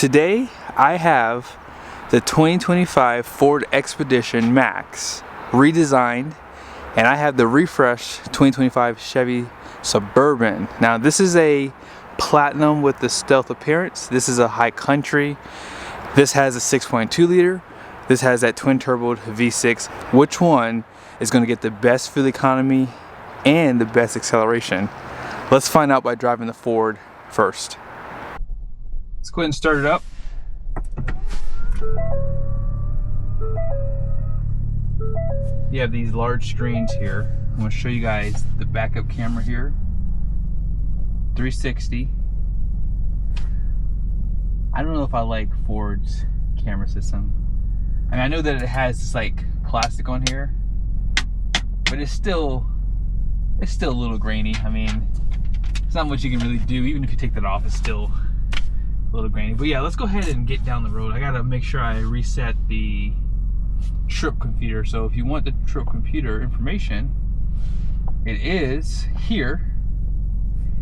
Today I have the 2025 Ford Expedition Max redesigned, and I have the refreshed 2025 Chevy Suburban. Now this is a platinum with the stealth appearance. This is a high country. This has a 6.2 liter. This has that twin turbo V6. Which one is going to get the best fuel economy and the best acceleration? Let's find out by driving the Ford first. Let's go ahead and start it up. You have these large screens here. I'm going to show you guys the backup camera here. 360. I don't know if I like Ford's camera system. I mean, I know that it has this like plastic on here, but it's still a little grainy. I mean, there's not much you can really do. Even if you take that off, it's still a little grainy. But yeah, let's go ahead and get down the road. I gotta make sure I reset the trip computer. So if you want the trip computer information, it is here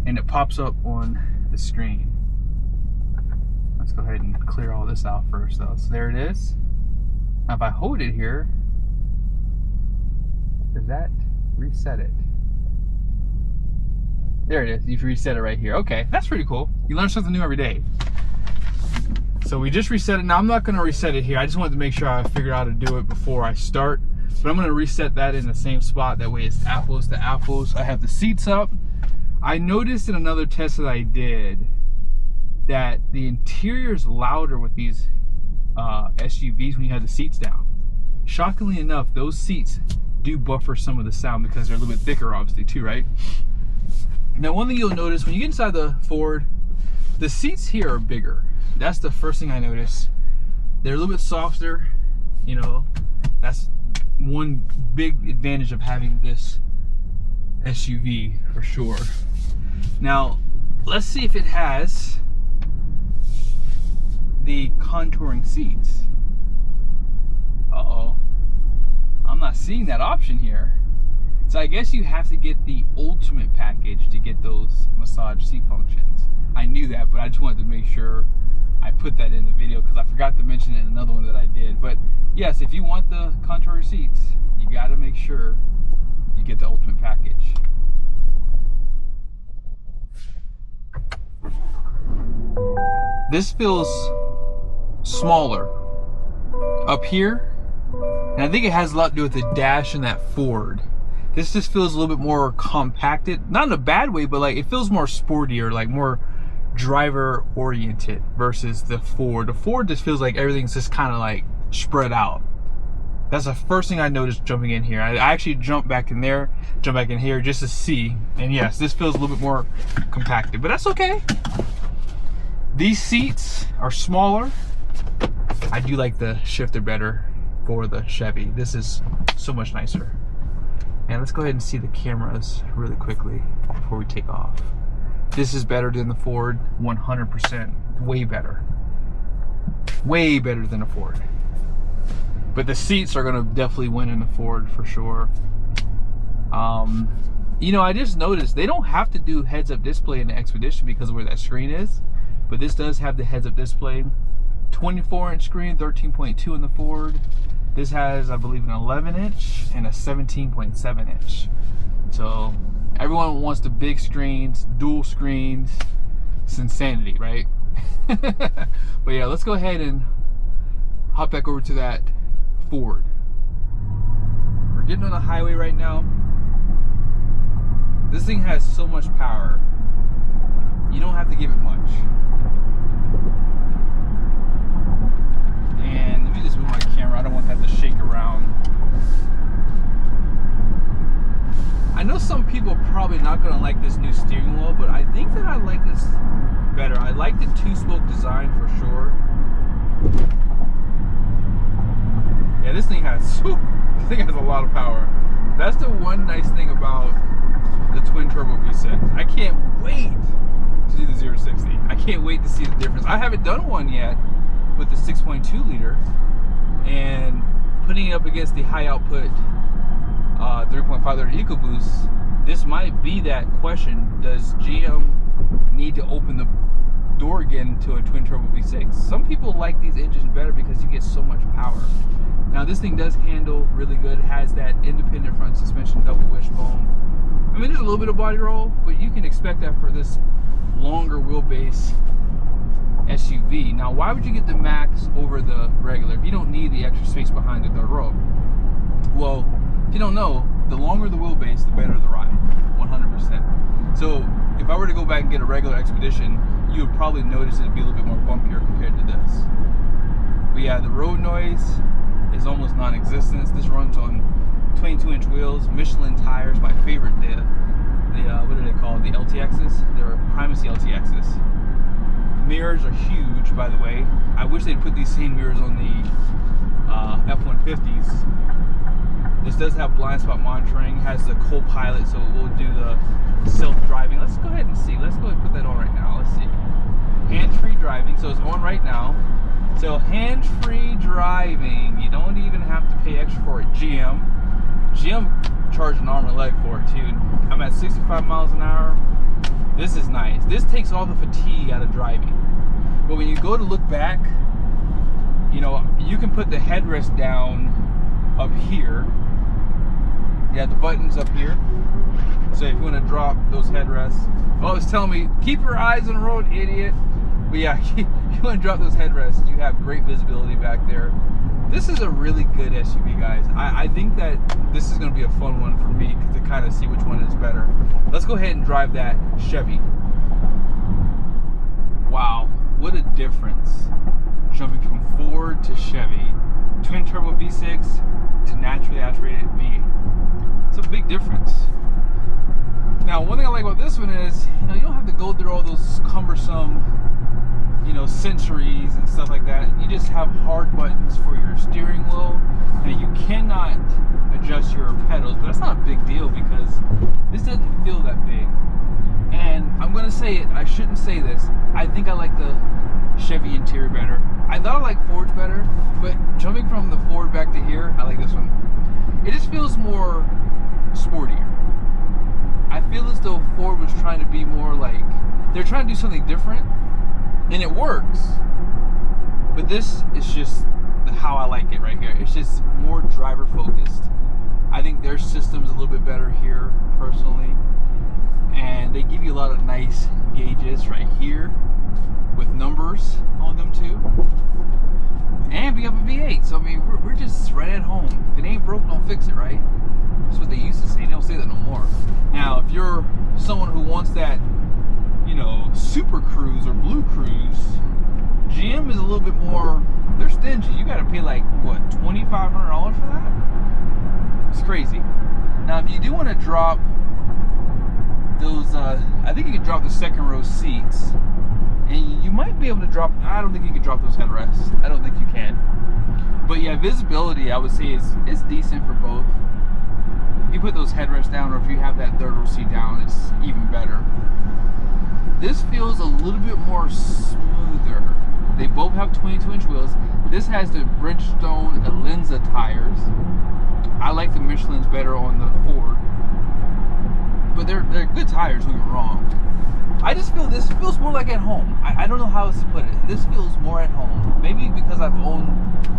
and it pops up on the screen. Let's go ahead and clear all this out first though. So there it is. Now if I hold it here, does that reset it? There it is. You've reset it right here. Okay, that's pretty cool. You learn something new every day. So we just reset it. Now I'm not going to reset it here. I just wanted to make sure I figured out how to do it before I start. But I'm going to reset that in the same spot. That way it's apples to apples. I have the seats up. I noticed in another test that I did that the interior is louder with these SUVs when you have the seats down. Shockingly enough, those seats do buffer some of the sound because they're a little bit thicker obviously too, right? Now one thing you'll notice when you get inside the Ford, the seats here are bigger. That's the first thing I noticed. They're a little bit softer, you know. That's one big advantage of having this SUV for sure. Now, let's see if it has the contouring seats. Uh-oh. I'm not seeing that option here. So I guess you have to get the ultimate package to get those massage seat functions. I knew that, but I just wanted to make sure I put that in the video because I forgot to mention it in another one that I did. But yes, if you want the contour seats, you got to make sure you get the ultimate package. This feels smaller up here, and I think it has a lot to do with the dash in that Ford. This just feels a little bit more compacted, not in a bad way, but like it feels more sportier, like more driver oriented versus the Ford. The Ford just feels like everything's just kind of like spread out. That's the first thing I noticed jumping in here. I actually jumped back in there, jumped back in here just to see. And yes, this feels a little bit more compacted, but that's okay. These seats are smaller. I do like the shifter better for the Chevy. This is so much nicer. And let's go ahead and see the cameras really quickly before we take off. This is better than the Ford, 100%. Way better. Way better than the Ford. But the seats are gonna definitely win in the Ford for sure. You know, I just noticed they don't have to do heads-up display in the Expedition because of where that screen is. But this does have the heads-up display. 24-inch screen, 13.2 in the Ford. This has, I believe, an 11-inch and a 17.7-inch. So everyone wants the big screens, dual screens. It's insanity, right? But yeah, let's go ahead and hop back over to that Ford. We're getting on the highway right now. This thing has so much power. You don't have to give it much. And let me just move my camera. I don't want that to shake around. I know some people are probably not going to like this new steering wheel, but I think that I like this better. I like the two-spoke design for sure. Yeah, this thing has a lot of power. That's the one nice thing about the twin turbo V6. I can't wait to do the 0-60. I can't wait to see the difference. I haven't done one yet with the 6.2 liter, and putting it up against the high output 3.5 liter EcoBoost, this might be that question: does GM need to open the door again to a twin turbo V6. Some people like these engines better because you get so much power. Now this thing does handle really good. It has that independent front suspension, double wishbone. I mean, there's a little bit of body roll, but you can expect that for this longer wheelbase SUV. Now, why would you get the Max over the regular if you don't need the extra space behind the third row? Well, if you don't know, the longer the wheelbase, the better the ride, 100%. So if I were to go back and get a regular Expedition, you would probably notice it'd be a little bit more bumpier compared to this. But yeah, the road noise is almost non-existent. This runs on 22-inch wheels, Michelin tires, my favorite. What are they called? The LTXs? They're Primacy LTXs. Mirrors are huge, by the way. I wish they'd put these same mirrors on the F-150s. This does have blind spot monitoring, has the co-pilot, so it will do the self-driving. Let's go ahead and see. Let's go ahead and put that on right now. Let's see. Hands-free driving, so it's on right now. So hands-free driving, you don't even have to pay extra for it. GM charged an arm and a leg for it too. I'm at 65 miles an hour. This is nice. This takes all the fatigue out of driving. But when you go to look back, you know, you can put the headrest down up here. You have the buttons up here. So if you want to drop those headrests, oh, it's telling me, keep your eyes on the road, idiot. But yeah, you want to drop those headrests, you have great visibility back there. This is a really good SUV, guys. I think that this is going to be a fun one for me to kind of see which one is better. Let's go ahead and drive that Chevy. Wow, what a difference. Jumping from Ford to Chevy. Twin turbo V6 to naturally aspirated V8. It's a big difference. Now, one thing I like about this one is, you know, you don't have to go through all those cumbersome, you know, sensories and stuff like that. You just have hard buttons for your steering wheel, and you cannot adjust your pedals, but that's not a big deal because this doesn't feel that big. And I'm gonna say it, I shouldn't say this, I think I like the Chevy interior better. I thought I liked Ford's better, but jumping from the Ford back to here, I like this one. It just feels more sportier. I feel as though Ford was trying to be more like, they're trying to do something different, and it works. But this is just how I like it right here. It's just more driver focused. I think their system's a little bit better here, personally. And they give you a lot of nice gauges right here with numbers on them too. And we have a V8, so I mean, we're just right at home. If it ain't broke, don't fix it, right? That's what they used to say. They don't say that no more. Now, if you're someone who wants that, you know, Super Cruise or Blue Cruise, GM is a little bit more, they're stingy. You gotta pay like, what, $2,500 for that? It's crazy. Now, if you do want to drop those, I think you can drop the second row seats, and you might be able to drop, I don't think you can drop those headrests. I don't think you can. But yeah, visibility, I would say is decent for both. If you put those headrests down, or if you have that third row seat down, it's even better. This feels a little bit more smoother. They both have 22-inch wheels. This has the Bridgestone Alenza tires. I like the Michelins better on the Ford, but they're good tires, don't get me wrong. I just feel this feels more like at home. I don't know how else to put it. This feels more at home. Maybe because I've owned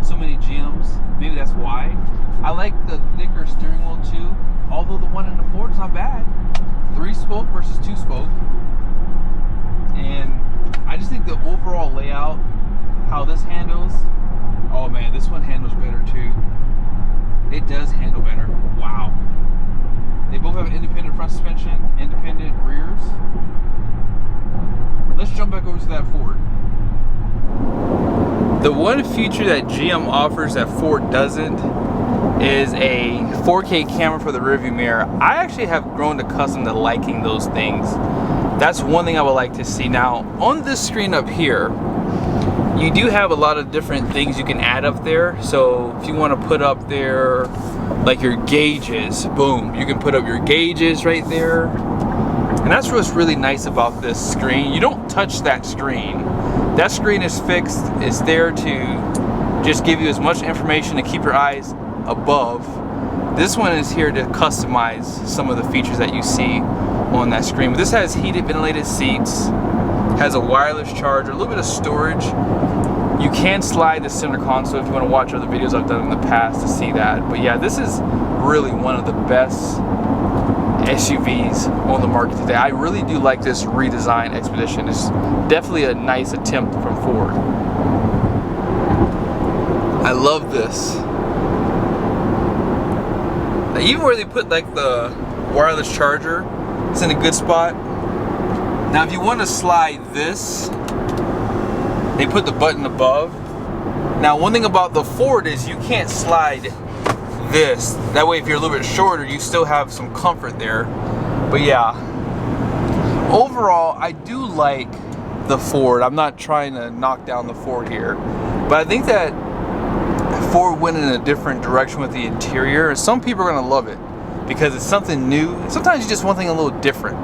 so many GMs, maybe that's why. I like the thicker steering wheel too, although the one in the Ford is not bad. 3-spoke versus 2-spoke. And I just think the overall layout, how this handles, oh man, this one handles better too. It does handle better. Wow. They both have independent front suspension, independent rears. Let's jump back over to that Ford. The one feature that GM offers that Ford doesn't is a 4K camera for the rearview mirror. I actually have grown accustomed to liking those things. That's one thing I would like to see. Now, on this screen up here, you do have a lot of different things you can add up there. So if you want to put up there like your gauges, boom, you can put up your gauges right there. And that's what's really nice about this screen. You don't touch that screen. That screen is fixed. It's there to just give you as much information to keep your eyes above. This one is here to customize some of the features that you see on that screen. But this has heated, ventilated seats, Has a wireless charger, a little bit of storage. You can slide the center console if you want to watch other videos I've done in the past to see that. But yeah, this is really one of the best SUVs on the market today. I really do like this redesign Expedition. It's definitely a nice attempt from Ford. I love this. Now, even where they put like the wireless charger, it's in a good spot. Now if you want to slide this, they put the button above. Now one thing about the Ford is you can't slide this. That way if you're a little bit shorter, you still have some comfort there. But yeah, overall I do like the Ford. I'm not trying to knock down the Ford here, but I think that Ford went in a different direction with the interior. Some people are gonna love it because it's something new. Sometimes you just want something a little different.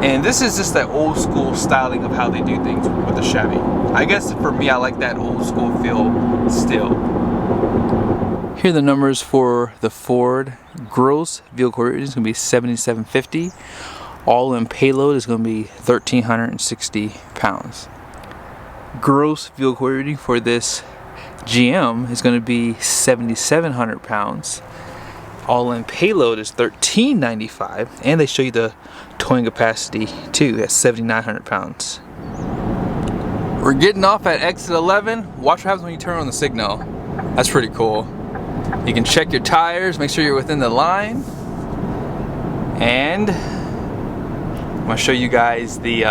And this is just that old school styling of how they do things with the Chevy. I guess for me, I like that old school feel still. Here are the numbers for the Ford. Gross vehicle rating is going to be 7,750. All in payload is going to be 1,360 pounds. Gross vehicle rating for this GM is going to be 7,700 pounds. All in payload is 1,395, and they show you the towing capacity too at 7,900 pounds. We're getting off at exit 11. Watch what happens when you turn on the signal. That's pretty cool. You can check your tires, make sure you're within the line, and I'm gonna show you guys the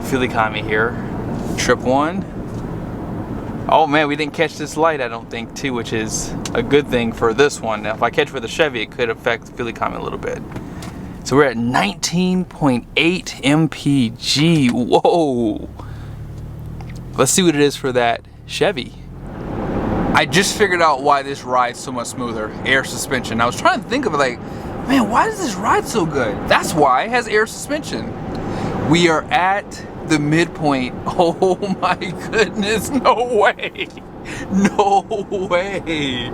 fuel economy here. Trip 1. Oh man, we didn't catch this light, I don't think, too, which is a good thing for this one. Now, if I catch with the Chevy, it could affect the fuel economy a little bit. So we're at 19.8 MPG. Whoa! Let's see what it is for that Chevy. I just figured out why this rides so much smoother. Air suspension. I was trying to think of it like, man, why does this ride so good? That's why it has air suspension. We are at the midpoint. Oh my goodness, no way. No way.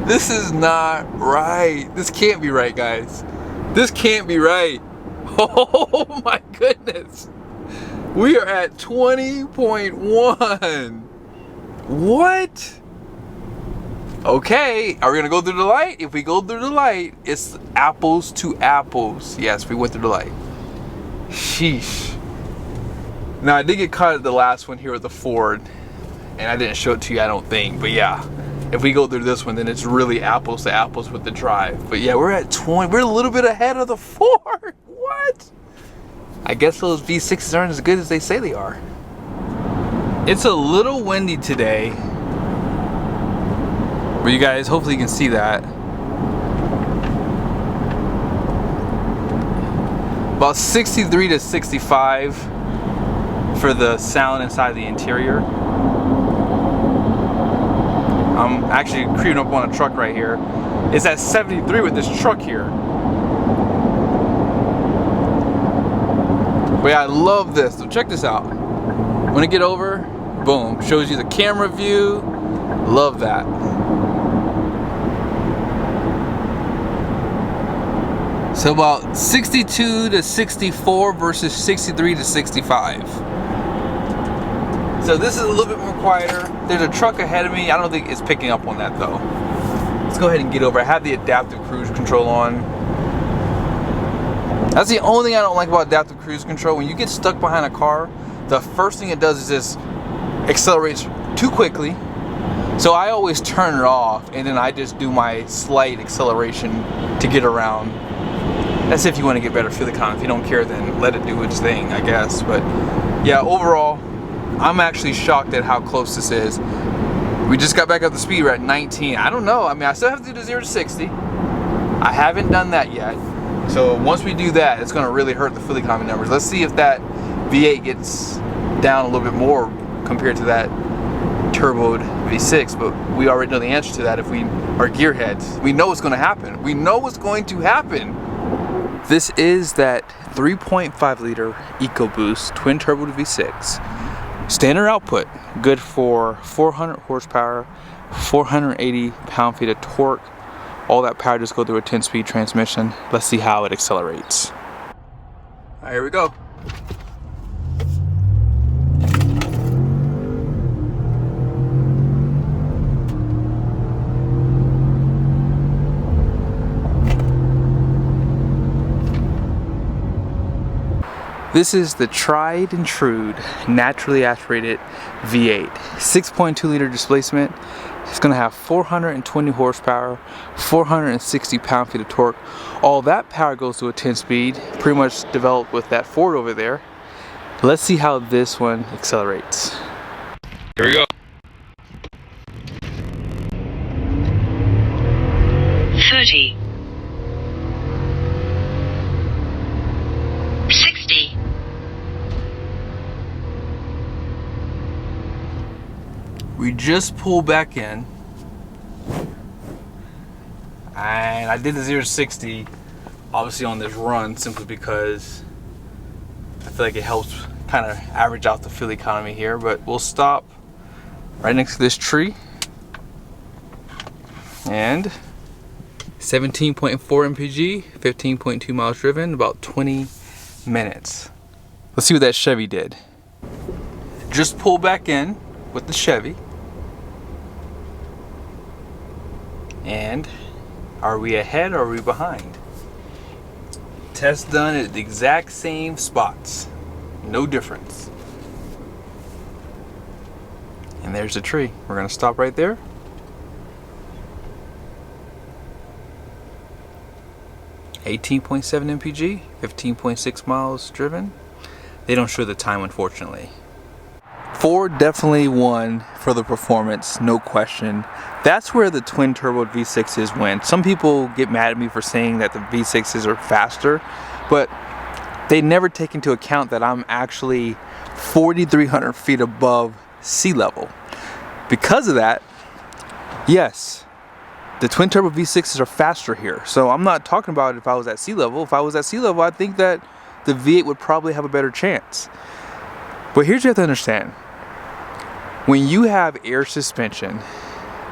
This is not right. This can't be right, guys. This can't be right. Oh my goodness. We are at 20.1. What? Okay, are we gonna go through the light? If we go through the light, it's apples to apples. Yes, we went through the light. Sheesh. Now I did get caught at the last one here with the Ford, and I didn't show it to you, I don't think, but yeah, if we go through this one, then it's really apples to apples with the drive. But yeah, we're at 20, we're a little bit ahead of the Ford. What? I guess those V6s aren't as good as they say they are. It's a little windy today, but you guys, hopefully you can see that. About 63 to 65 for the sound inside the interior. I'm actually creeping up on a truck right here. It's at 73 with this truck here. But yeah, I love this. So check this out. When I get over, boom, shows you the camera view. Love that. So about 62 to 64 versus 63 to 65. So this is a little bit more quieter. There's a truck ahead of me. I don't think it's picking up on that though. Let's go ahead and get over. I have the adaptive cruise control on. That's the only thing I don't like about adaptive cruise control. When you get stuck behind a car, the first thing it does is just accelerates too quickly. So I always turn it off and then I just do my slight acceleration to get around. That's if you want to get better fuel economy. If you don't care, then let it do its thing, I guess. But yeah, overall, I'm actually shocked at how close this is. We just got back up to speed. We're at 19. I don't know. I mean, I still have to do the 0 to 60. I haven't done that yet. So once we do that, it's going to really hurt the fuel economy numbers. Let's see if that V8 gets down a little bit more compared to that turboed V6. But we already know the answer to that if we are gearheads. We know what's going to happen. We know what's going to happen. This is that 3.5 liter EcoBoost twin turbo V6. Standard output, good for 400 horsepower, 480 pound-feet of torque. All that power just go through a 10-speed transmission. Let's see how it accelerates. All right, here we go. This is the tried and true naturally aspirated V8. 6.2 liter displacement. It's going to have 420 horsepower, 460 pound-feet of torque. All that power goes to a 10-speed, pretty much developed with that Ford over there. Let's see how this one accelerates. Here we go. 30. 60. We just pulled back in, and I did the 0 to 60 obviously on this run simply because I feel like it helps kind of average out the fuel economy here. But we'll stop right next to this tree, and 17.4 MPG, 15.2 miles driven, about 20 minutes. Let's see what that Chevy did. Just pulled back in with the Chevy. And are we ahead or are we behind? Test done at the exact same spots. No difference. And there's the tree. We're gonna stop right there. (18.7 MPG, 15.6 miles driven. They don't show the time, unfortunately. Ford definitely won for the performance, no question. That's where the twin turbo V6s went. Some people get mad at me for saying that the V6s are faster, but they never take into account that I'm actually 4,300 feet above sea level. Because of that, yes, the twin turbo V6s are faster here. So I'm not talking about if I was at sea level. If I was at sea level, I think that the V8 would probably have a better chance. But here's what you have to understand. When you have air suspension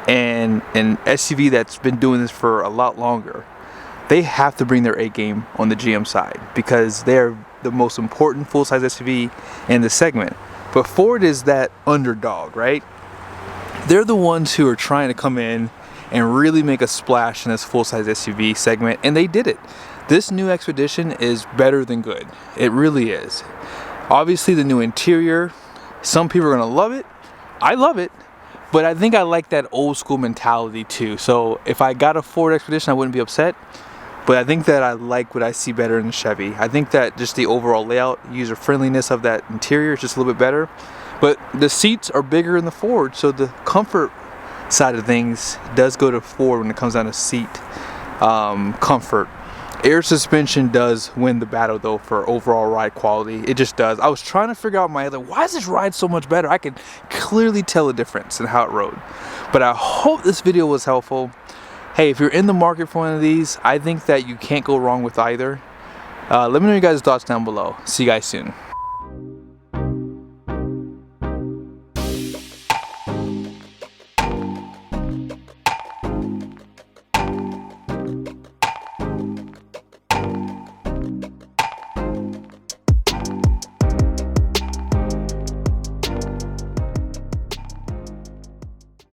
and an SUV that's been doing this for a lot longer, they have to bring their A game on the GM side because they're the most important full-size SUV in the segment. But Ford is that underdog, right? They're the ones who are trying to come in and really make a splash in this full-size SUV segment, and they did it. This new Expedition is better than good. It really is. Obviously the new interior, some people are gonna love it. I love it, but I think I like that old school mentality too. So if I got a Ford Expedition, I wouldn't be upset, but I think that I like what I see better in the Chevy. I think that just the overall layout, user friendliness of that interior is just a little bit better, but the seats are bigger in the Ford, so the comfort side of things does go to Ford when it comes down to seat comfort. Air suspension does win the battle though for overall ride quality. It just does. I was trying to figure out why is this ride so much better? I could clearly tell a difference in how it rode. But I hope this video was helpful. Hey, if you're in the market for one of these, I think that you can't go wrong with either. Let me know your guys' thoughts down below. See you guys soon.